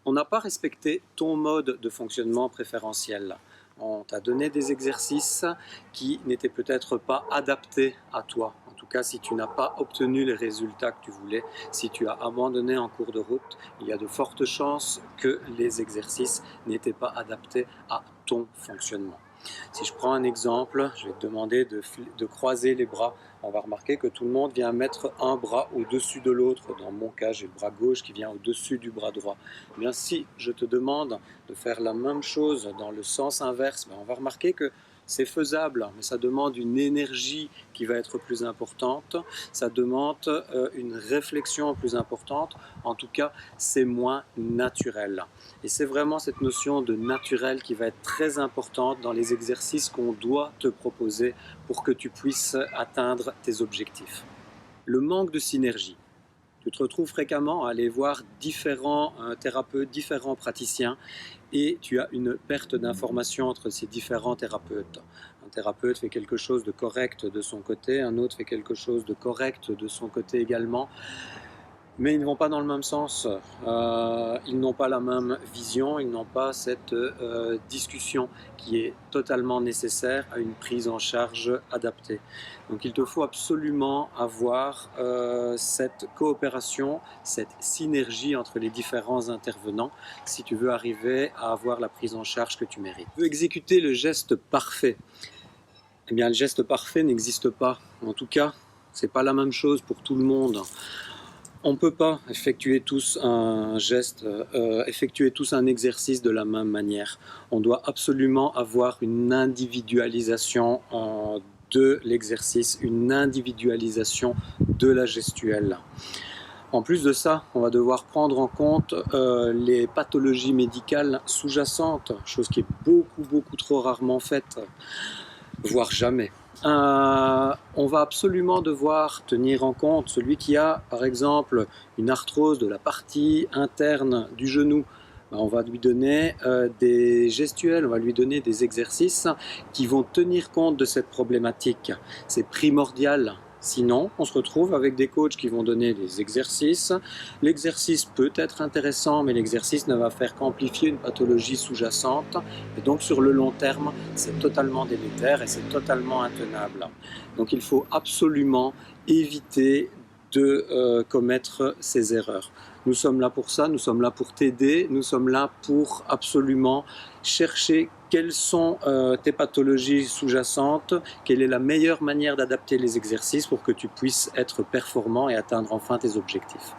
On n'a pas respecté ton mode de fonctionnement préférentiel. On t'a donné des exercices qui n'étaient peut-être pas adaptés à toi. En tout cas, si tu n'as pas obtenu les résultats que tu voulais, si tu as abandonné en cours de route, il y a de fortes chances que les exercices n'étaient pas adaptés à ton fonctionnement. Si je prends un exemple, je vais te demander de croiser les bras. On va remarquer que tout le monde vient mettre un bras au-dessus de l'autre. Dans mon cas, j'ai le bras gauche qui vient au-dessus du bras droit. Eh bien, si je te demande de faire la même chose dans le sens inverse, on va remarquer que c'est faisable, mais ça demande une énergie qui va être plus importante, ça demande une réflexion plus importante, en tout cas c'est moins naturel. Et c'est vraiment cette notion de naturel qui va être très importante dans les exercices qu'on doit te proposer pour que tu puisses atteindre tes objectifs. Le manque de synergie. Tu te retrouves fréquemment à aller voir différents thérapeutes, différents praticiens et tu as une perte d'information entre ces différents thérapeutes. Un thérapeute fait quelque chose de correct de son côté, un autre fait quelque chose de correct de son côté également. Mais ils ne vont pas dans le même sens, ils n'ont pas la même vision, ils n'ont pas cette discussion qui est totalement nécessaire à une prise en charge adaptée. Donc il te faut absolument avoir cette coopération, cette synergie entre les différents intervenants si tu veux arriver à avoir la prise en charge que tu mérites. Tu veux exécuter le geste parfait. Eh bien le geste parfait n'existe pas, en tout cas c'est pas la même chose pour tout le monde. On ne peut pas effectuer tous un geste, effectuer tous un exercice de la même manière. On doit absolument avoir une individualisation de l'exercice, une individualisation de la gestuelle. En plus de ça, on va devoir prendre en compte les pathologies médicales sous-jacentes, chose qui est beaucoup trop rarement faite, voire jamais. On va absolument devoir tenir en compte celui qui a par exemple une arthrose de la partie interne du genou. On va lui donner des gestuels, on va lui donner des exercices qui vont tenir compte de cette problématique. C'est primordial. Sinon, on se retrouve avec des coachs qui vont donner des exercices. L'exercice peut être intéressant, mais l'exercice ne va faire qu'amplifier une pathologie sous-jacente. Et donc, sur le long terme, c'est totalement délétère et c'est totalement intenable. Donc, il faut absolument éviter de commettre ces erreurs. Nous sommes là pour ça, nous sommes là pour t'aider, nous sommes là pour absolument chercher quelles sont tes pathologies sous-jacentes, quelle est la meilleure manière d'adapter les exercices pour que tu puisses être performant et atteindre enfin tes objectifs.